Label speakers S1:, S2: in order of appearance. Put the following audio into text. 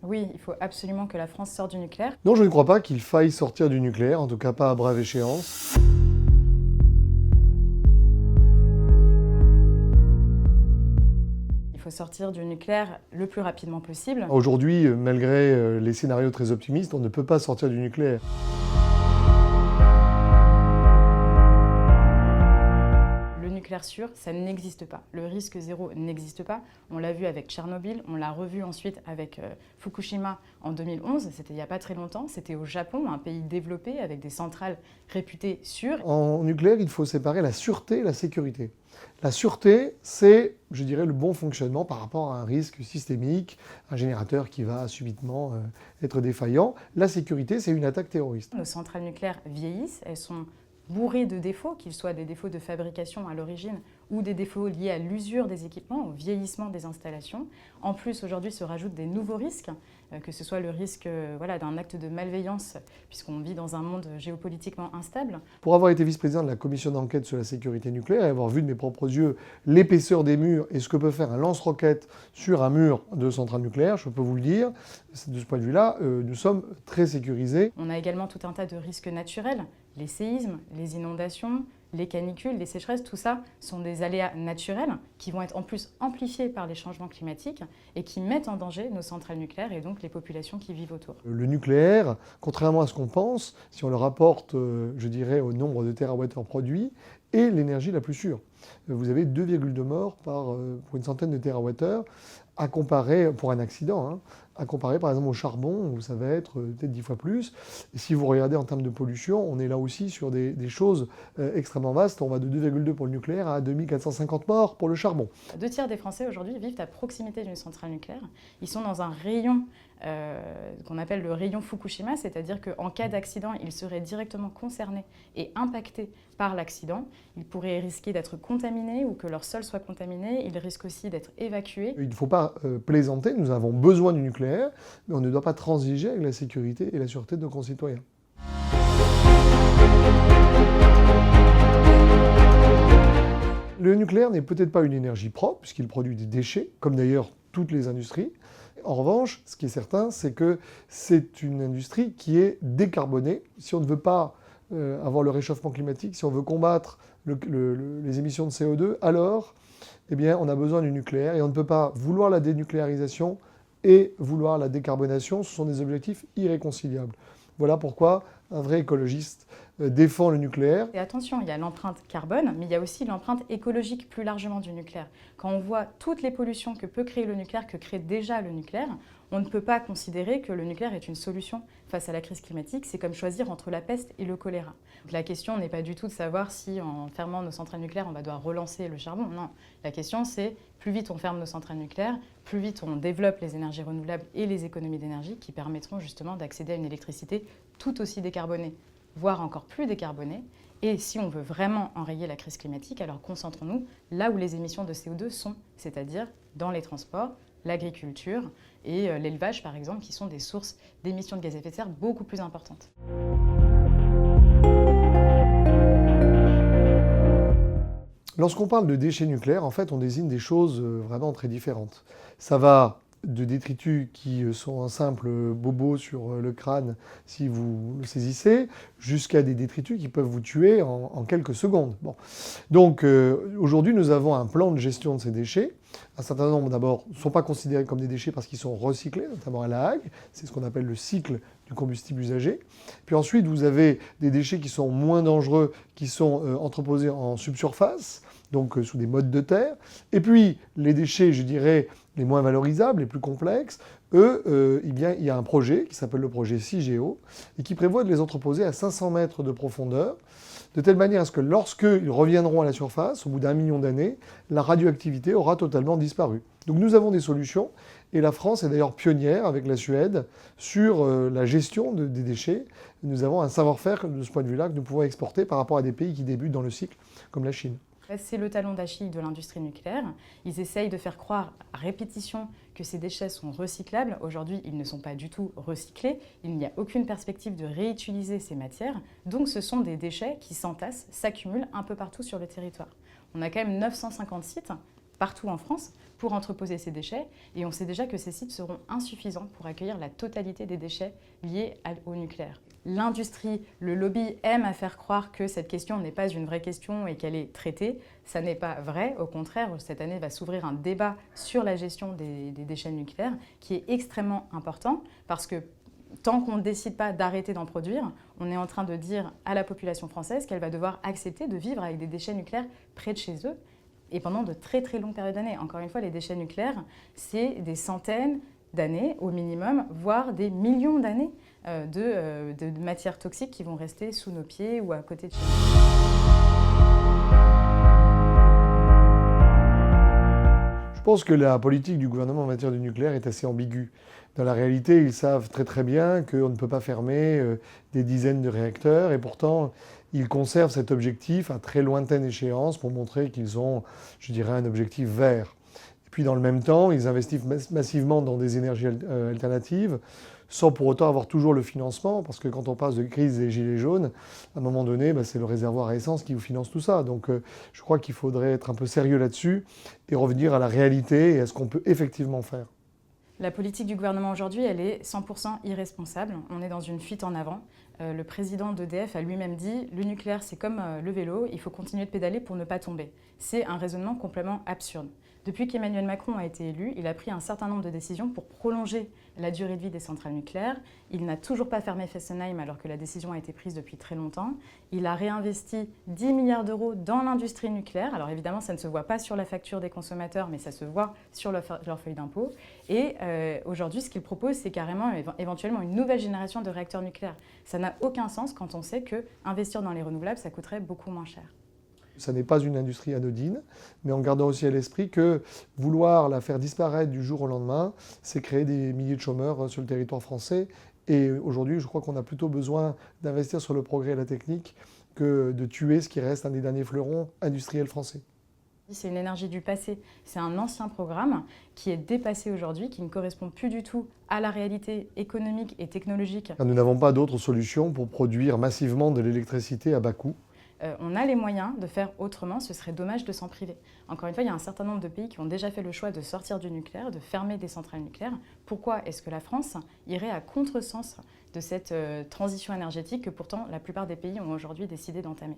S1: Oui, il faut absolument que la France sorte du nucléaire.
S2: Non, je ne crois pas qu'il faille sortir du nucléaire, en tout cas pas à brève échéance.
S1: Il faut sortir du nucléaire le plus rapidement possible.
S2: Aujourd'hui, malgré les scénarios très optimistes, on ne peut pas sortir du nucléaire.
S1: Le nucléaire sûr, ça n'existe pas. Le risque zéro n'existe pas. On l'a vu avec Tchernobyl, on l'a revu ensuite avec Fukushima en 2011. C'était il n'y a pas très longtemps. C'était au Japon, un pays développé avec des centrales réputées sûres.
S2: En nucléaire, il faut séparer la sûreté et la sécurité. La sûreté, c'est, je dirais, le bon fonctionnement par rapport à un risque systémique, un générateur qui va subitement être défaillant. La sécurité, c'est une attaque terroriste.
S1: Nos centrales nucléaires vieillissent, elles sont bourrées de défauts, qu'ils soient des défauts de fabrication à l'origine ou des défauts liés à l'usure des équipements, au vieillissement des installations. En plus, aujourd'hui, se rajoutent des nouveaux risques, que ce soit le risque d'un acte de malveillance, puisqu'on vit dans un monde géopolitiquement instable.
S2: Pour avoir été vice-président de la commission d'enquête sur la sécurité nucléaire et avoir vu de mes propres yeux l'épaisseur des murs et ce que peut faire un lance-roquette sur un mur de centrale nucléaire, je peux vous le dire, de ce point de vue-là, nous sommes très sécurisés.
S1: On a également tout un tas de risques naturels, les séismes, les inondations, les canicules, les sécheresses, tout ça sont des aléas naturels qui vont être en plus amplifiés par les changements climatiques et qui mettent en danger nos centrales nucléaires et donc les populations qui vivent autour.
S2: Le nucléaire, contrairement à ce qu'on pense, si on le rapporte, je dirais, au nombre de térawattheures produits, est l'énergie la plus sûre. Vous avez 2,2 morts pour une centaine de térawattheures, à comparer, pour un accident, à comparer par exemple au charbon, où ça va être peut-être 10 fois plus. Et si vous regardez en termes de pollution, on est là aussi sur des choses extrêmement vastes. On va de 2,2 pour le nucléaire à 2450 morts pour le charbon.
S1: 2 tiers des Français aujourd'hui vivent à proximité d'une centrale nucléaire. Ils sont dans un rayon qu'on appelle le rayon Fukushima, c'est-à-dire qu'en cas d'accident, ils seraient directement concernés et impactés par l'accident. Ils pourraient risquer d'être contaminés ou que leur sol soit contaminé. Ils risquent aussi d'être évacués.
S2: Il ne faut pas plaisanter, nous avons besoin du nucléaire, mais on ne doit pas transiger avec la sécurité et la sûreté de nos concitoyens. Le nucléaire n'est peut-être pas une énergie propre, puisqu'il produit des déchets, comme d'ailleurs toutes les industries. En revanche, ce qui est certain, c'est que c'est une industrie qui est décarbonée. Si on ne veut pas avoir le réchauffement climatique, si on veut combattre les émissions de CO2, alors eh bien, on a besoin du nucléaire et on ne peut pas vouloir la dénucléarisation et vouloir la décarbonation. Ce sont des objectifs irréconciliables. Voilà pourquoi un vrai écologiste défend le nucléaire.
S1: Et attention, il y a l'empreinte carbone, mais il y a aussi l'empreinte écologique plus largement du nucléaire. Quand on voit toutes les pollutions que peut créer le nucléaire, que crée déjà le nucléaire, on ne peut pas considérer que le nucléaire est une solution face à la crise climatique. C'est comme choisir entre la peste et le choléra. Donc la question n'est pas du tout de savoir si en fermant nos centrales nucléaires, on va devoir relancer le charbon. Non, la question c'est plus vite on ferme nos centrales nucléaires, plus vite on développe les énergies renouvelables et les économies d'énergie qui permettront justement d'accéder à une électricité tout aussi décarbonée, voire encore plus décarbonée. Et si on veut vraiment enrayer la crise climatique, alors concentrons-nous là où les émissions de CO2 sont, c'est-à-dire dans les transports, l'agriculture et l'élevage par exemple, qui sont des sources d'émissions de gaz à effet de serre beaucoup plus importantes.
S2: Lorsqu'on parle de déchets nucléaires, en fait, on désigne des choses vraiment très différentes. Ça va de détritus qui sont un simple bobo sur le crâne si vous le saisissez, jusqu'à des détritus qui peuvent vous tuer en quelques secondes. Bon. Donc aujourd'hui, nous avons un plan de gestion de ces déchets. Un certain nombre, d'abord, ne sont pas considérés comme des déchets parce qu'ils sont recyclés, notamment à La Hague. C'est ce qu'on appelle le cycle du combustible usagé. Puis ensuite, vous avez des déchets qui sont moins dangereux, qui sont entreposés en subsurface, donc sous des modes de terre. Et puis, les déchets, je dirais, les moins valorisables, les plus complexes, eux, eh bien, il y a un projet qui s'appelle le projet CIGEO et qui prévoit de les entreposer à 500 mètres de profondeur, de telle manière à ce que lorsqu'ils reviendront à la surface, au bout d'1 million d'années, la radioactivité aura totalement disparu. Donc nous avons des solutions, et la France est d'ailleurs pionnière avec la Suède sur la gestion des déchets. Nous avons un savoir-faire de ce point de vue-là que nous pouvons exporter par rapport à des pays qui débutent dans le cycle, comme la Chine.
S1: C'est le talon d'Achille de l'industrie nucléaire. Ils essayent de faire croire à répétition que ces déchets sont recyclables. Aujourd'hui, ils ne sont pas du tout recyclés. Il n'y a aucune perspective de réutiliser ces matières. Donc ce sont des déchets qui s'entassent, s'accumulent un peu partout sur le territoire. On a quand même 950 sites partout en France pour entreposer ces déchets. Et on sait déjà que ces sites seront insuffisants pour accueillir la totalité des déchets liés au nucléaire. L'industrie, le lobby aiment à faire croire que cette question n'est pas une vraie question et qu'elle est traitée. Ça n'est pas vrai. Au contraire, cette année va s'ouvrir un débat sur la gestion des déchets nucléaires qui est extrêmement important parce que tant qu'on ne décide pas d'arrêter d'en produire, on est en train de dire à la population française qu'elle va devoir accepter de vivre avec des déchets nucléaires près de chez eux et pendant de très très longues périodes d'années. Encore une fois, les déchets nucléaires, c'est des centaines d'années au minimum, voire des millions d'années de matières toxiques qui vont rester sous nos pieds ou à côté de chez nous.
S2: Je pense que la politique du gouvernement en matière de nucléaire est assez ambiguë. Dans la réalité, ils savent très très bien qu'on ne peut pas fermer des dizaines de réacteurs et pourtant ils conservent cet objectif à très lointaine échéance pour montrer qu'ils ont, je dirais, un objectif vert. Et puis dans le même temps, ils investissent massivement dans des énergies alternatives sans pour autant avoir toujours le financement, parce que quand on passe de crise des gilets jaunes, à un moment donné, c'est le réservoir à essence qui vous finance tout ça. Donc je crois qu'il faudrait être un peu sérieux là-dessus et revenir à la réalité et à ce qu'on peut effectivement faire.
S1: La politique du gouvernement aujourd'hui, elle est 100% irresponsable. On est dans une fuite en avant. Le président d'EDF a lui-même dit « le nucléaire, c'est comme le vélo, il faut continuer de pédaler pour ne pas tomber ». C'est un raisonnement complètement absurde. Depuis qu'Emmanuel Macron a été élu, il a pris un certain nombre de décisions pour prolonger la durée de vie des centrales nucléaires. Il n'a toujours pas fermé Fessenheim alors que la décision a été prise depuis très longtemps. Il a réinvesti 10 milliards d'euros dans l'industrie nucléaire. Alors évidemment, ça ne se voit pas sur la facture des consommateurs, mais ça se voit sur leur feuille d'impôt. Et aujourd'hui, ce qu'il propose, c'est carrément éventuellement une nouvelle génération de réacteurs nucléaires. Ça n'a aucun sens quand on sait qu'investir dans les renouvelables, ça coûterait beaucoup moins cher.
S2: Ça n'est pas une industrie anodine, mais en gardant aussi à l'esprit que vouloir la faire disparaître du jour au lendemain, c'est créer des milliers de chômeurs sur le territoire français. Et aujourd'hui, je crois qu'on a plutôt besoin d'investir sur le progrès et la technique que de tuer ce qui reste un des derniers fleurons industriels français.
S1: C'est une énergie du passé, c'est un ancien programme qui est dépassé aujourd'hui, qui ne correspond plus du tout à la réalité économique et technologique.
S2: Nous n'avons pas d'autre solution pour produire massivement de l'électricité à bas coût.
S1: On a les moyens de faire autrement, ce serait dommage de s'en priver. Encore une fois, il y a un certain nombre de pays qui ont déjà fait le choix de sortir du nucléaire, de fermer des centrales nucléaires. Pourquoi est-ce que la France irait à contresens de cette transition énergétique que pourtant la plupart des pays ont aujourd'hui décidé d'entamer ?